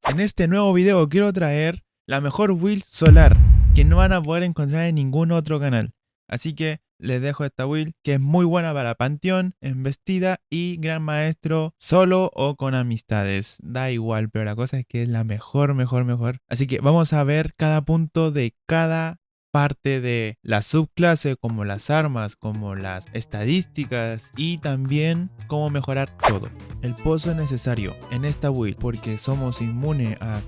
En este nuevo video quiero traer la mejor build solar que no van a poder encontrar en ningún otro canal. Así que les dejo esta build que es muy buena para Panteón, Embestida y Gran Maestro solo o con amistades. Da igual, pero la cosa es que es la mejor. Así que vamos a ver cada punto de cada parte de la subclase, como las armas, como las estadísticas y también cómo mejorar todo. El pozo es necesario en esta build porque somos inmunes a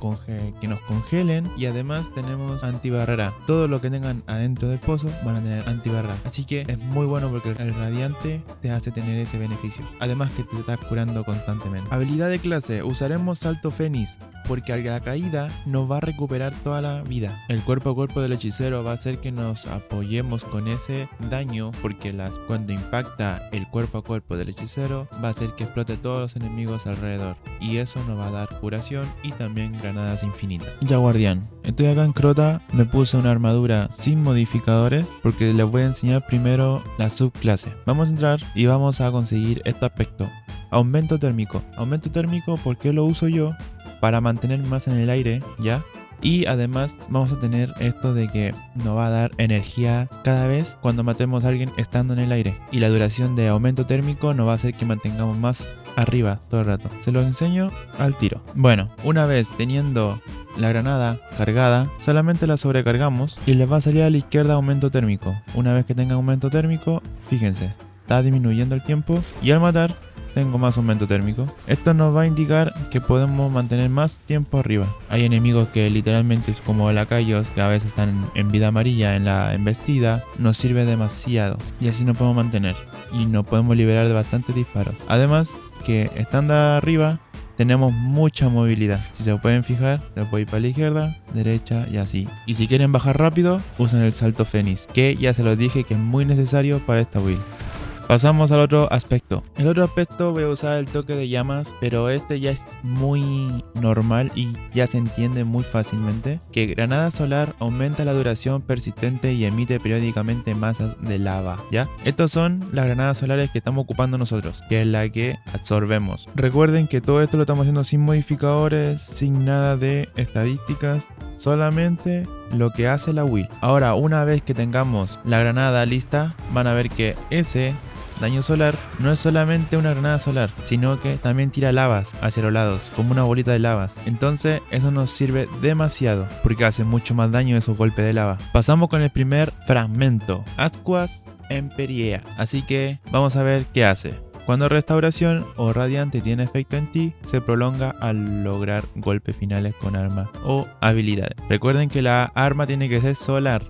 que nos congelen y además tenemos antibarrera. Todo lo que tengan adentro del pozo van a tener antibarrera. Así que es muy bueno porque el radiante te hace tener ese beneficio. Además que te estás curando constantemente. Habilidad de clase. Usaremos salto fénix porque a la caída nos va a recuperar toda la vida. El cuerpo a cuerpo del hechicero va a hacer que nos apoyemos con ese daño porque cuando impacta el cuerpo a cuerpo del hechicero va a hacer que explote todos los enemigos alrededor y eso nos va a dar curación y también granadas infinitas. Ya guardián, estoy acá en Crota, me puse una armadura sin modificadores porque les voy a enseñar primero la subclase. Vamos a entrar y vamos a conseguir este aspecto. Aumento térmico. Aumento térmico, ¿por qué lo uso yo? Para mantener más en el aire, ¿ya? Y además vamos a tener esto de que nos va a dar energía cada vez cuando matemos a alguien estando en el aire. Y la duración de aumento térmico nos va a hacer que mantengamos más arriba todo el rato. Se lo enseño al tiro. Bueno, una vez teniendo la granada cargada, solamente la sobrecargamos y les va a salir a la izquierda aumento térmico. Una vez que tenga aumento térmico, fíjense, está disminuyendo el tiempo y al matar tengo más aumento térmico. Esto nos va a indicar que podemos mantener más tiempo arriba. Hay enemigos que literalmente es como lacayos que a veces están en vida amarilla en la embestida. Nos sirve demasiado y así nos podemos mantener y nos podemos liberar de bastantes disparos. Además que estando arriba tenemos mucha movilidad. Si se pueden fijar, se puede ir para la izquierda, derecha y así. Y si quieren bajar rápido, usan el salto fénix, que ya se los dije que es muy necesario para esta build. Pasamos al otro aspecto. El otro aspecto voy a usar el toque de llamas, pero este ya es muy normal y ya se entiende muy fácilmente. Que granada solar aumenta la duración persistente y emite periódicamente masas de lava, ¿ya? Estos son las granadas solares que estamos ocupando nosotros, que es la que absorbemos. Recuerden que todo esto lo estamos haciendo sin modificadores, sin nada de estadísticas, solamente lo que hace la build. Ahora, una vez que tengamos la granada lista, van a ver que ese daño solar no es solamente una granada solar, sino que también tira lavas hacia los lados, como una bolita de lavas. Entonces eso nos sirve demasiado, porque hace mucho más daño esos golpes de lava. Pasamos con el primer fragmento, Ascuas Emperiea. Así que vamos a ver qué hace. Cuando restauración o radiante tiene efecto en ti, se prolonga al lograr golpes finales con arma o habilidades. Recuerden que la arma tiene que ser solar.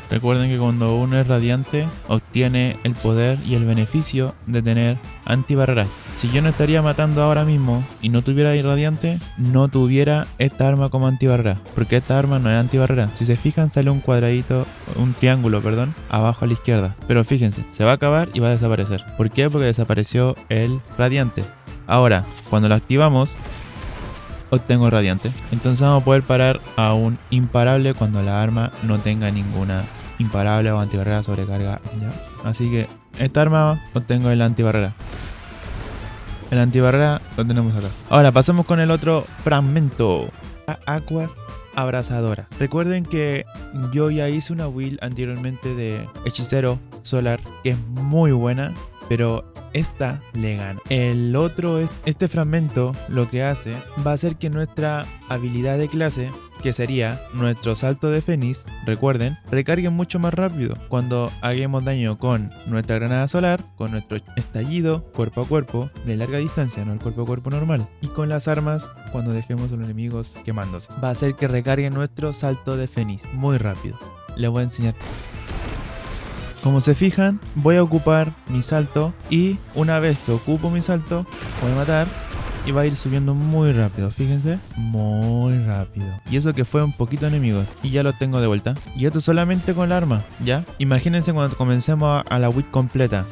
Recuerden que cuando uno es radiante, obtiene el poder y el beneficio de tener antibarrera. Si yo no estaría matando ahora mismo y no tuviera irradiante, no tuviera esta arma como antibarrera, porque esta arma no es antibarrera. Si se fijan, sale un cuadradito, un triángulo, perdón, abajo a la izquierda. Pero fíjense, se va a acabar y va a desaparecer. ¿Por qué? Porque desapareció el radiante. Ahora, cuando lo activamos, obtengo radiante. Entonces vamos a poder parar a un imparable cuando la arma no tenga ninguna imparable o antibarrera sobrecarga, ¿ya? Así que esta arma obtengo el antibarrera. El antibarrera lo tenemos acá. Ahora pasamos con el otro fragmento, Aguas Abrasadora. Recuerden que yo ya hice una build anteriormente de hechicero solar que es muy buena, pero esta le gana. El otro es este fragmento, lo que hace va a hacer que nuestra habilidad de clase, que sería nuestro salto de fénix, recuerden, recargue mucho más rápido cuando hagamos daño con nuestra granada solar, con nuestro estallido cuerpo a cuerpo de larga distancia, no el cuerpo a cuerpo normal, y con las armas cuando dejemos a los enemigos quemándose. Va a hacer que recargue nuestro salto de fénix muy rápido. Les voy a enseñar. Como se fijan, voy a ocupar mi salto y una vez que ocupo mi salto, voy a matar y va a ir subiendo muy rápido, fíjense, muy rápido. Y eso que fue un poquito enemigos y ya lo tengo de vuelta. Y esto solamente con la arma, ¿ya? Imagínense cuando comencemos a la build completa.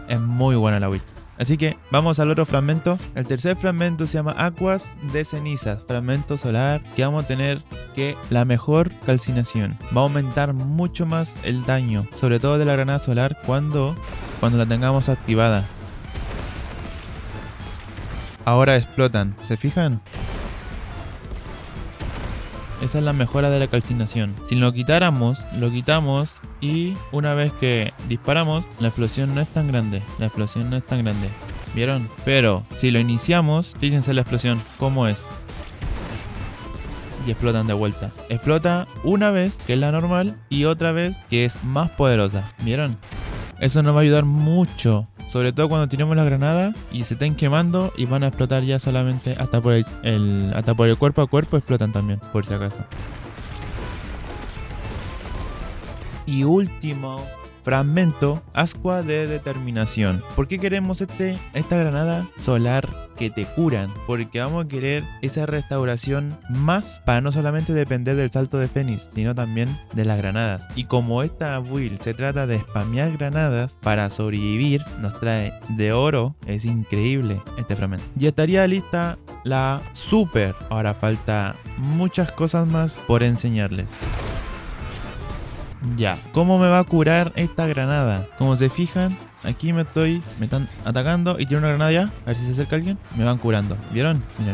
Es muy buena la build. Así que vamos al otro fragmento. El tercer fragmento se llama Aguas de Cenizas, fragmento solar, que vamos a tener que la mejor calcinación. Va a aumentar mucho más el daño, sobre todo de la granada solar cuando la tengamos activada. Ahora explotan, ¿se fijan? Esa es la mejora de la calcinación. Si lo quitáramos, lo quitamos y una vez que disparamos, la explosión no es tan grande. La explosión no es tan grande. ¿Vieron? Pero si lo iniciamos, fíjense la explosión, cómo es. Y explotan de vuelta. Explota una vez, que es la normal, y otra vez, que es más poderosa. ¿Vieron? Eso nos va a ayudar mucho. Sobre todo cuando tiremos la granada y se estén quemando y van a explotar ya solamente hasta por el cuerpo a cuerpo explotan también, por si acaso. Y último fragmento, ascua de determinación. ¿Por qué queremos esta granada solar que te curan? Porque vamos a querer esa restauración más para no solamente depender del salto de Fénix, sino también de las granadas. Y como esta build se trata de spamear granadas para sobrevivir, nos trae de oro, es increíble este fragmento. Ya estaría lista la super. Ahora falta muchas cosas más por enseñarles. Ya, ¿cómo me va a curar esta granada? Como se fijan, aquí me están atacando y tiene una granada ya. A ver si se acerca alguien. Me van curando, ¿vieron? Mira.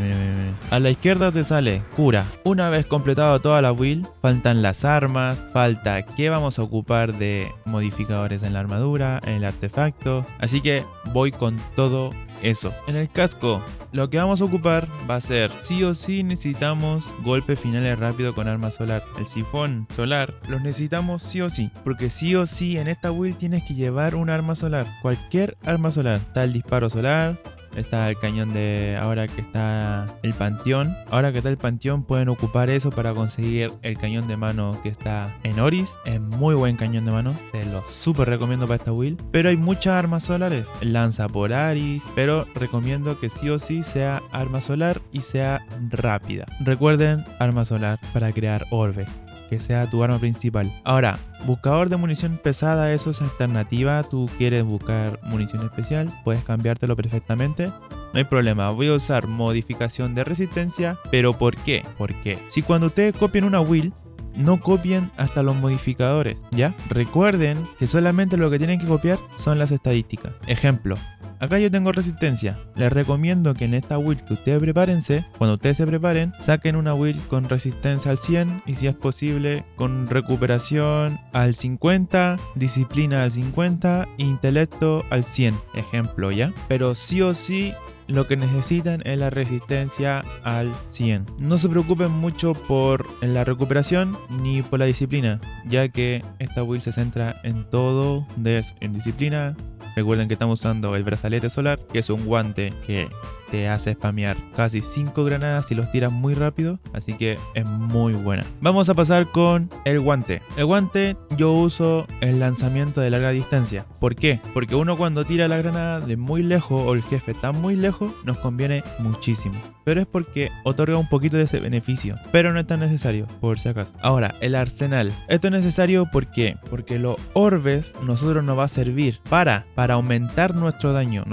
A la izquierda te sale cura. Una vez completado toda la build, faltan las armas, falta qué vamos a ocupar de modificadores en la armadura, en el artefacto. Así que voy con todo eso. En el casco, lo que vamos a ocupar va a ser, sí o sí necesitamos golpes finales rápido con arma solar. El sifón solar los necesitamos sí o sí, porque sí o sí en esta build tienes que llevar un arma solar. Cualquier arma solar. Está el disparo solar, está el cañón de... Ahora que está el panteón. Ahora que está el panteón pueden ocupar eso para conseguir el cañón de mano que está en Oris. Es muy buen cañón de mano. Se lo súper recomiendo para esta build. Pero hay muchas armas solares. Lanza Polaris. Pero recomiendo que sí o sí sea arma solar y sea rápida. Recuerden, arma solar para crear orbe. Que sea tu arma principal. Ahora, buscador de munición pesada, eso es alternativa. Tú quieres buscar munición especial, puedes cambiártelo perfectamente. No hay problema, voy a usar modificación de resistencia. ¿Pero por qué? Porque si cuando ustedes copien una build, no copien hasta los modificadores, ¿ya? Recuerden que solamente lo que tienen que copiar son las estadísticas. Ejemplo, acá yo tengo resistencia. Les recomiendo que en esta build que ustedes prepárense, cuando ustedes se preparen, saquen una build con resistencia al 100 y si es posible con recuperación al 50, disciplina al 50, intelecto al 100. Ejemplo, ¿ya? Pero sí o sí lo que necesitan es la resistencia al 100. No se preocupen mucho por la recuperación ni por la disciplina, ya que esta build se centra en todo de eso, en disciplina. Recuerden que estamos usando el brazalete solar, que es un guante que te hace spamear casi 5 granadas si los tiras muy rápido, así que es muy buena. Vamos a pasar con el guante. El guante yo uso el lanzamiento de larga distancia. ¿Por qué? Porque uno cuando tira la granada de muy lejos o el jefe está muy lejos, nos conviene muchísimo. Pero es porque otorga un poquito de ese beneficio, pero no es tan necesario, por si acaso. Ahora, el arsenal. Esto es necesario ¿por qué? Porque los orbes nosotros nos va a servir para aumentar nuestro daño.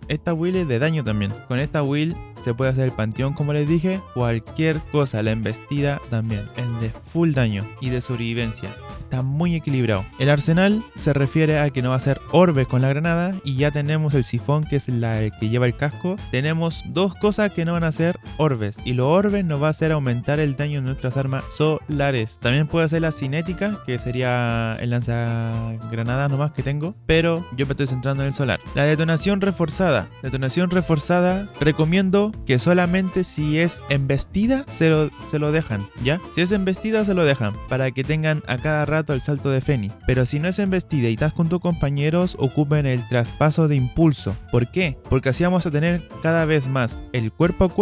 Esta build es de daño también. Con esta build se puede hacer el panteón como les dije, cualquier cosa, la embestida también, es de full daño y de sobrevivencia. Está muy equilibrado. El arsenal se refiere a que no va a ser orbes con la granada y ya tenemos el sifón que es la que lleva el casco. Tenemos dos cosas que no van a ser orbes y los orbes nos va a hacer aumentar el daño de nuestras armas solares. También puede ser la cinética, que sería el lanzagranadas nomás que tengo, pero yo me estoy centrando en el solar. La detonación reforzada. Detonación reforzada recomiendo que solamente si es embestida se lo dejan, ¿ya? Si es embestida se lo dejan para que tengan a cada rato el salto de Fénix. Pero si no es embestida y estás con tus compañeros, ocupen el traspaso de impulso. ¿Por qué? Porque así vamos a tener cada vez más el cuerpo a cuerpo.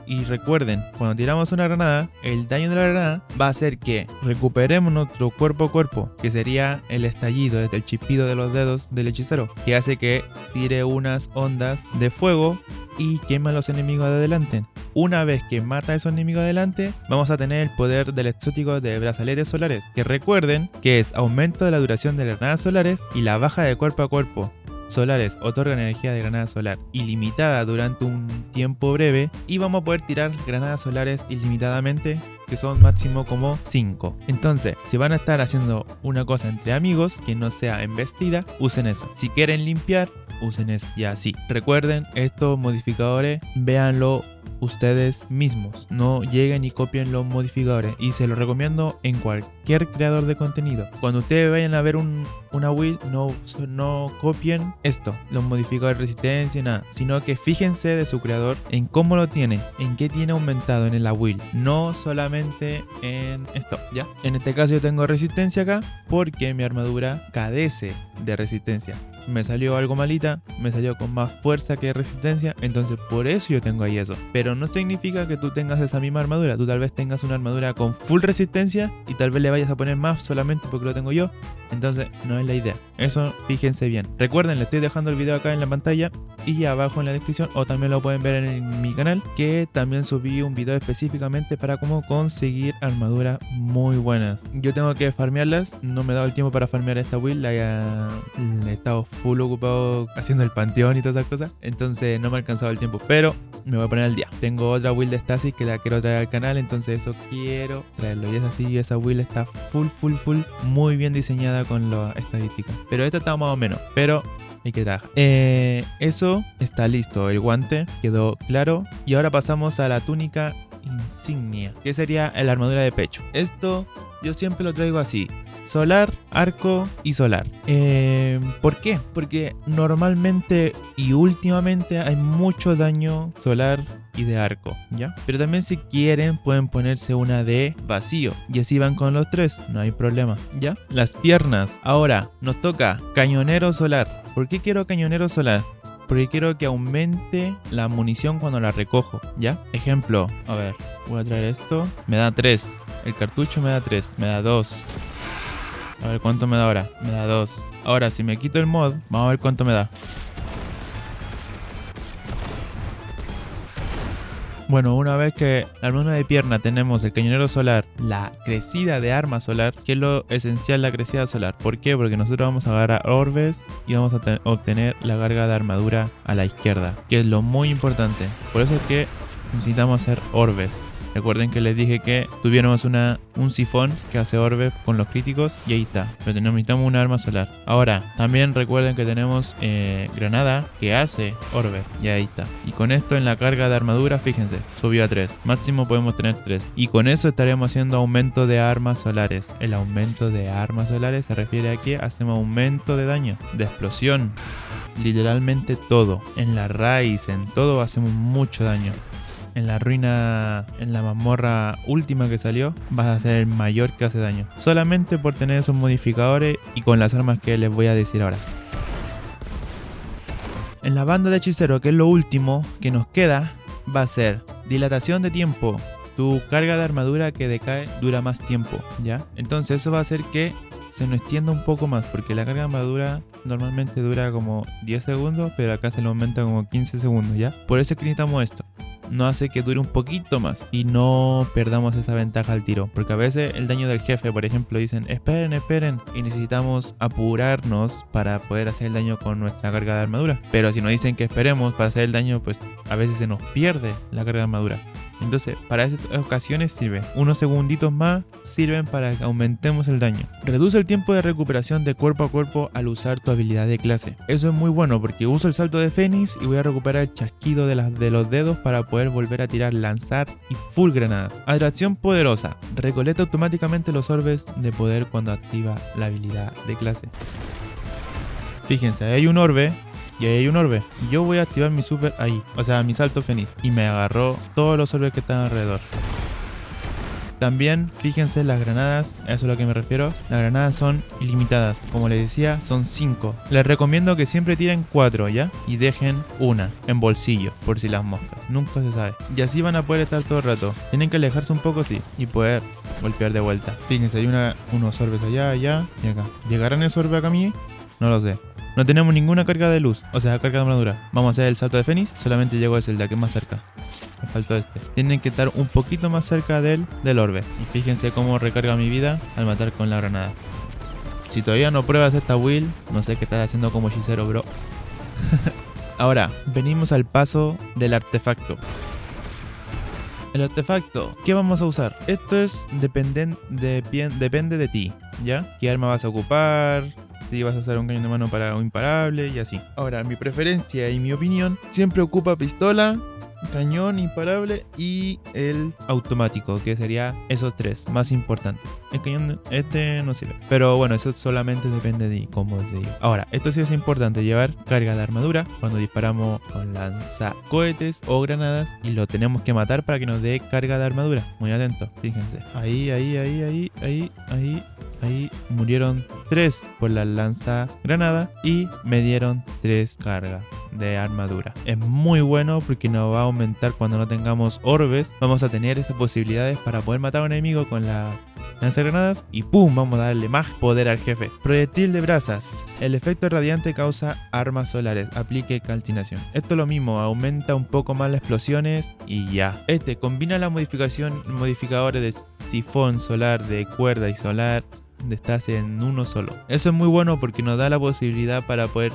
Y recuerden, cuando tiramos una granada, el daño de la granada va a hacer que recuperemos nuestro cuerpo a cuerpo, que sería el estallido, el chispido de los dedos del hechicero, que hace que tire unas ondas de fuego y quema a los enemigos de adelante. Una vez que mata a esos enemigos adelante, vamos a tener el poder del exótico de brazaletes solares, que recuerden que es aumento de la duración de las granadas solares y la baja de cuerpo a cuerpo. Solares otorgan energía de granada solar ilimitada durante un tiempo breve y vamos a poder tirar granadas solares ilimitadamente, que son máximo como 5. Entonces, si van a estar haciendo una cosa entre amigos que no sea embestida, usen eso. Si quieren limpiar, usen eso. Y así. Recuerden, estos modificadores, véanlo ustedes mismos. No lleguen y copien los modificadores. Y se los recomiendo en cualquier creador de contenido. Cuando ustedes vayan a ver una build, no copien esto, los modificadores de resistencia, nada. Sino que fíjense de su creador en cómo lo tiene, en qué tiene aumentado en la build. No solamente en esto, ¿ya? En este caso yo tengo resistencia acá porque mi armadura carece de resistencia. Me salió algo malita, me salió con más fuerza que resistencia, entonces por eso yo tengo ahí eso. Pero no significa que tú tengas esa misma armadura, tú tal vez tengas una armadura con full resistencia y tal vez le vayas a poner más solamente porque lo tengo yo, entonces no es la idea. Eso fíjense bien. Recuerden, les estoy dejando el video acá en la pantalla y abajo en la descripción, o también lo pueden ver en mi canal, que también subí un video específicamente para cómo conseguir armaduras muy buenas. Yo tengo que farmearlas, no me he dado el tiempo para farmear esta build, he estado full ocupado haciendo el panteón y todas esas cosas, entonces no me ha alcanzado el tiempo, pero me voy a poner al día. Tengo otra build de Stasis que la quiero traer al canal, entonces eso quiero traerlo, y es así, esa build está full, muy bien diseñada con las estadísticas, pero esta está más o menos, pero hay que trabajar. Eso está listo, el guante quedó claro, y ahora pasamos a la túnica insignia, que sería la armadura de pecho. Esto yo siempre lo traigo así: solar, arco y solar. ¿Por qué? Porque normalmente y últimamente hay mucho daño solar y de arco, ¿ya? Pero también si quieren pueden ponerse una de vacío y así van con los tres, no hay problema, ¿ya? Las piernas. Ahora nos toca cañonero solar. ¿Por qué quiero cañonero solar? Porque quiero que aumente la munición cuando la recojo, ¿ya? Ejemplo, a ver, voy a traer esto. Me da 3. El cartucho me da 3. Me da 2. A ver cuánto me da ahora. Me da 2. Ahora, si me quito el mod, vamos a ver cuánto me da. Bueno, una vez que la armadura de pierna tenemos el cañonero solar, la crecida de arma solar, que es lo esencial, la crecida solar. ¿Por qué? Porque nosotros vamos a agarrar orbes y vamos a obtener la carga de armadura a la izquierda, que es lo muy importante. Por eso es que necesitamos hacer orbes. Recuerden que les dije que tuviéramos un sifón que hace orbe con los críticos y ahí está. Pero necesitamos un arma solar. Ahora, también recuerden que tenemos granada que hace orbe y ahí está. Y con esto en la carga de armadura, fíjense, subió a 3. Máximo podemos tener 3. Y con eso estaremos haciendo aumento de armas solares. El aumento de armas solares se refiere a que hacemos aumento de daño, de explosión. Literalmente todo. En la raíz, en todo hacemos mucho daño. En la ruina, en la mazmorra última que salió, vas a ser el mayor que hace daño. Solamente por tener esos modificadores y con las armas que les voy a decir ahora. En la banda de hechicero, que es lo último que nos queda, va a ser dilatación de tiempo. Tu carga de armadura que decae dura más tiempo, ¿ya? Entonces eso va a hacer que se nos extienda un poco más, porque la carga de armadura normalmente dura como 10 segundos, pero acá se lo aumenta como 15 segundos, ¿ya? Por eso es que necesitamos esto. No hace que dure un poquito más y no perdamos esa ventaja al tiro, porque a veces el daño del jefe, por ejemplo, dicen esperen y necesitamos apurarnos para poder hacer el daño con nuestra carga de armadura, pero si nos dicen que esperemos para hacer el daño, pues a veces se nos pierde la carga de armadura. Entonces para esas ocasiones sirve, unos segunditos más sirven para que aumentemos el daño. Reduce el tiempo de recuperación de cuerpo a cuerpo al usar tu habilidad de clase. Eso es muy bueno porque uso el salto de Fénix y voy a recuperar el chasquido de los dedos para poder volver a tirar, lanzar y full granadas. Atracción poderosa. Recolecta automáticamente los orbes de poder cuando activa la habilidad de clase. Fíjense, ahí hay un orbe. Y ahí hay un orbe. Yo voy a activar mi super ahí. O sea, mi salto Fénix. Y me agarró todos los orbes que están alrededor. También, fíjense, las granadas. A eso es a lo que me refiero. Las granadas son ilimitadas. Como les decía, son 5. Les recomiendo que siempre tiren 4, ¿ya? Y dejen una en bolsillo. Por si las moscas. Nunca se sabe. Y así van a poder estar todo el rato. Tienen que alejarse un poco, sí. Y poder golpear de vuelta. Fíjense, hay unos orbes allá y acá. ¿Llegarán esos orbes acá a mí? No lo sé. No tenemos ninguna carga de luz, o sea, carga de armadura. Vamos a hacer el salto de Fénix. Solamente llegó ese, el de aquí más cerca. Me faltó este. Tienen que estar un poquito más cerca del orbe. Y fíjense cómo recarga mi vida al matar con la granada. Si todavía no pruebas esta build, no sé qué estás haciendo como hechicero, bro. Ahora, venimos al paso del artefacto. El artefacto, ¿qué vamos a usar? Esto es depende de ti, ¿ya? ¿Qué arma vas a ocupar? Si vas a usar un cañón de mano para un imparable y así. Ahora, mi preferencia y mi opinión siempre ocupa pistola cañón imparable y el automático, que sería esos tres más importantes. El cañón este no sirve, pero bueno, eso solamente depende de cómo se diga. Ahora, esto sí es importante, llevar carga de armadura cuando disparamos con lanzacohetes o granadas y lo tenemos que matar para que nos dé carga de armadura. Muy atento, fíjense. Ahí murieron 3 por la lanza granada y me dieron 3 cargas de armadura. Es muy bueno porque nos va a aumentar cuando no tengamos orbes. Vamos a tener esas posibilidades para poder matar a un enemigo con la lanzagranadas y ¡pum! Vamos a darle más poder al jefe. Proyectil de brasas. El efecto radiante causa armas solares. Aplique calcinación. Esto es lo mismo, aumenta un poco más las explosiones y ya. Este combina la modificadores de sifón solar, de cuerda y solar. Estás en uno solo. Eso es muy bueno porque nos da la posibilidad para poder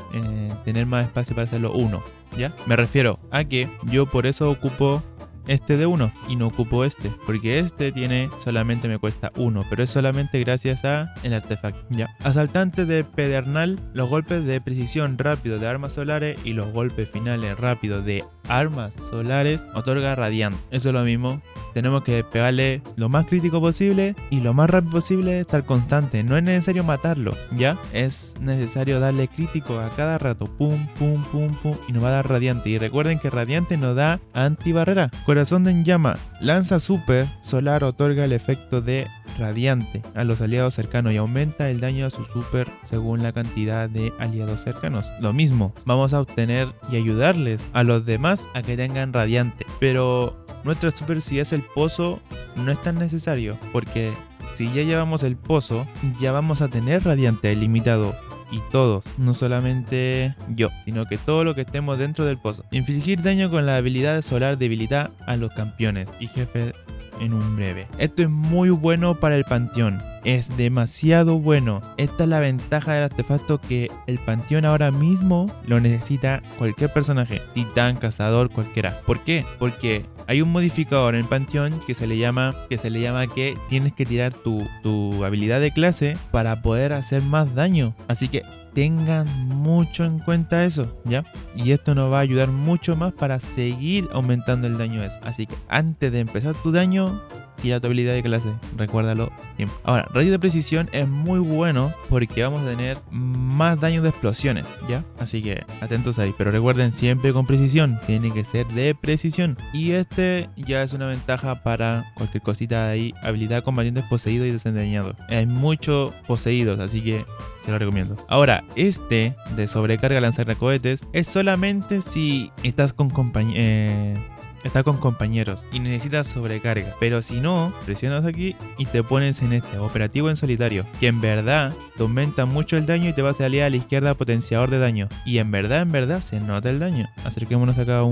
tener más espacio para hacerlo uno, ¿ya? Me refiero a que yo por eso ocupo este de 1 y no ocupo este, porque este solamente me cuesta 1, pero es solamente gracias a el artefacto, ¿ya? Asaltante de pedernal. Los golpes de precisión rápido de armas solares y los golpes finales rápidos de armas solares otorga radiante. Eso es lo mismo. Tenemos que pegarle lo más crítico posible y lo más rápido posible, estar constante. No es necesario matarlo, ¿ya? Es necesario darle crítico a cada rato. Pum, pum, pum, pum. Y nos va a dar radiante. Y recuerden que radiante nos da antibarrera. Corazón de en llama. Lanza super solar otorga el efecto de radiante a los aliados cercanos y aumenta el daño a su super según la cantidad de aliados cercanos. Lo mismo, vamos a obtener y ayudarles a los demás a que tengan radiante. Pero nuestra super, si es el pozo, no es tan necesario, porque si ya llevamos el pozo, ya vamos a tener radiante ilimitado. Y todos, no solamente yo, sino que todo lo que estemos dentro del pozo. Infligir daño con la habilidad solar debilita a los campeones y jefes en un breve. Esto es muy bueno para el panteón. Es demasiado bueno. Esta es la ventaja del artefacto, que el panteón ahora mismo lo necesita cualquier personaje. Titán, cazador, cualquiera. ¿Por qué? Porque hay un modificador en el panteón que se le llama que tienes que tirar tu habilidad de clase para poder hacer más daño. Así que tengan mucho en cuenta eso, ¿ya? Y esto nos va a ayudar mucho más para seguir aumentando el daño ese. Así que antes de empezar tu daño, tira tu habilidad de clase, recuérdalo siempre. Ahora, rayo de precisión es muy bueno porque vamos a tener más daño de explosiones, ¿ya? Así que atentos ahí, pero recuerden, siempre con precisión, tiene que ser de precisión. Y este ya es una ventaja para cualquier cosita de ahí. Habilidad combatientes poseídos y desentrañados. Hay muchos poseídos, así que se lo recomiendo. Ahora, este de sobrecarga lanzar cohetes es solamente si estás con compañeros y necesitas sobrecarga. Pero si no, presionas aquí y te pones en este operativo en solitario, que en verdad te aumenta mucho el daño y te va a salir a la izquierda potenciador de daño. Y en verdad se nota el daño. Acerquémonos acá a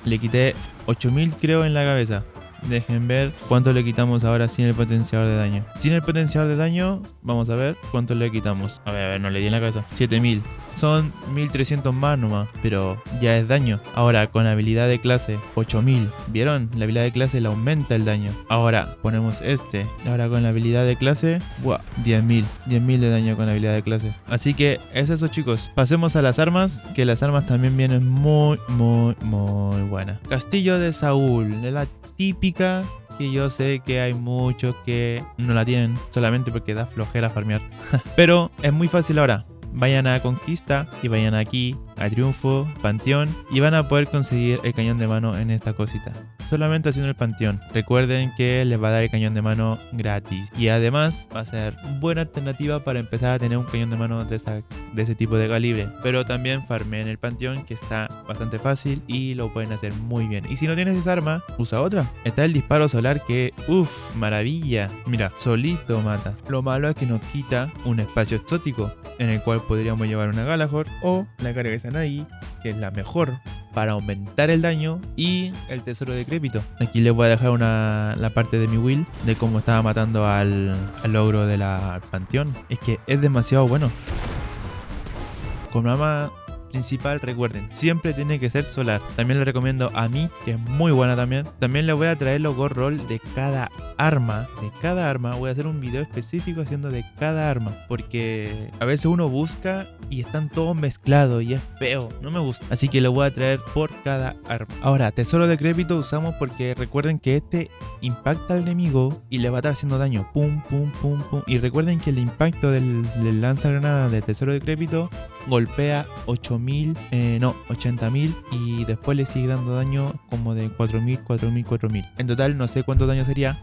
le quité 8000 creo en la cabeza. Dejen ver cuánto le quitamos ahora sin el potenciador de daño. Sin el potenciador de daño, vamos a ver cuánto le quitamos. A ver, no le di en la cabeza. 7000. Son 1300 más nomás, pero ya es daño. Ahora con la habilidad de clase 8000. ¿Vieron? La habilidad de clase le aumenta el daño. Ahora ponemos este. Ahora con la habilidad de clase, ¡buah! 10.000. 10.000 de daño con la habilidad de clase. Así que es eso, chicos. Pasemos a las armas, que las armas también vienen muy buenas. Castillo de Saúl. De la típica, que yo sé que hay muchos que no la tienen solamente porque da flojera farmear. Pero es muy fácil ahora. Vayan a Conquista y vayan aquí a Triunfo, Panteón, y van a poder conseguir el cañón de mano en esta cosita. Solamente haciendo el Panteón. Recuerden que les va a dar el cañón de mano gratis. Y además va a ser buena alternativa para empezar a tener un cañón de mano de ese tipo de calibre. Pero también farmeen el Panteón, que está bastante fácil y lo pueden hacer muy bien. Y si no tienes esa arma, usa otra. Está el disparo solar que, uff, maravilla. Mira, solito mata. Lo malo es que nos quita un espacio exótico, en el cual podríamos llevar una Galahor o la carga de Sanaí, que es la mejor para aumentar el daño, y el tesoro decrépito. Aquí les voy a dejar la parte de mi build de cómo estaba matando al ogro de la panteón. Es que es demasiado bueno. Con arma principal, recuerden, siempre tiene que ser solar. También le recomiendo a mí, que es muy buena también. También les voy a traer los gold roll de cada arma. De cada arma voy a hacer un video específico haciendo de cada arma, porque a veces uno busca y están todos mezclados y es feo, no me gusta. Así que lo voy a traer por cada arma. Ahora, tesoro decrépito usamos porque recuerden que este impacta al enemigo y le va a estar haciendo daño. Pum, pum, pum, pum. Y recuerden que el impacto del lanzagranada de tesoro decrépito golpea 80.000 y después le sigue dando daño como de 4.000, 4.000, 4.000. En total no sé cuánto daño sería,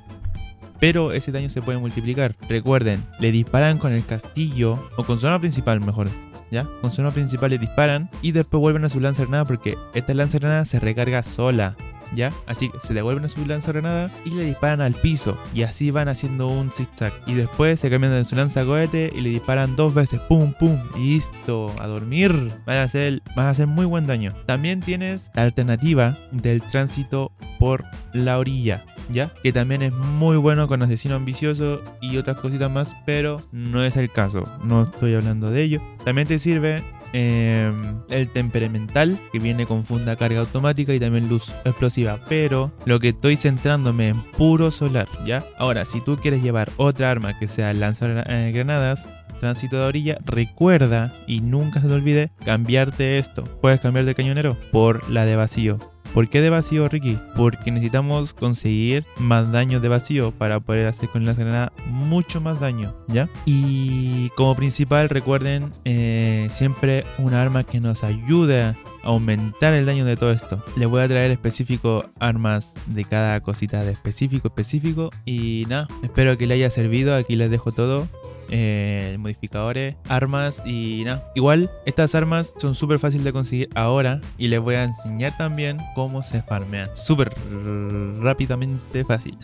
pero ese daño se puede multiplicar. Recuerden, le disparan con el castillo o con su arma principal mejor. ¿Ya? Con su arma principal le disparan y después vuelven a su lanzagranada porque esta lanzagranada se recarga sola. ¿Ya? Así que se devuelven a su lanzagranada y le disparan al piso. Y así van haciendo un zigzag. Y después se cambian de su lanzacohete y le disparan 2 veces. ¡Pum, pum! Y listo. A dormir. Vas a hacer muy buen daño. También tienes la alternativa del tránsito por la orilla. ¿Ya? Que también es muy bueno con asesino ambicioso y otras cositas más. Pero no es el caso. No estoy hablando de ello. También te sirve el temperamental, que viene con funda carga automática y también luz explosiva, pero lo que estoy centrándome en puro solar, ¿ya? Ahora, si tú quieres llevar otra arma que sea lanzagranadas, tránsito de orilla, recuerda y nunca se te olvide cambiarte esto. Puedes cambiar de cañonero por la de vacío. ¿Por qué de vacío, Ricky? Porque necesitamos conseguir más daño de vacío para poder hacer con la granada mucho más daño, ¿ya? Y como principal, recuerden, siempre una arma que nos ayude a aumentar el daño de todo esto. Les voy a traer específico armas de cada cosita de específico. Y nada, espero que les haya servido. Aquí les dejo todo. Modificadores, armas y nada. Igual estas armas son súper fáciles de conseguir ahora y les voy a enseñar también cómo se farmean súper rápidamente fácil.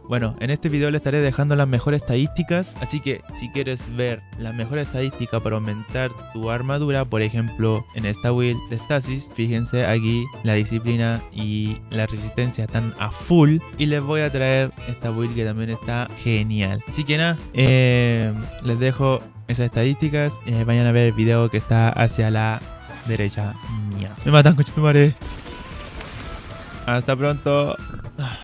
Bueno, en este video les estaré dejando las mejores estadísticas, así que si quieres ver la mejor estadística para aumentar tu armadura, por ejemplo en esta build de Stasis, fíjense aquí la disciplina y la resistencia están a full y les voy a traer esta build que también está genial. Así que nada, les dejo esas estadísticas. Vayan a ver el video que está hacia la derecha mía. Me matan, conchetumare. Hasta pronto.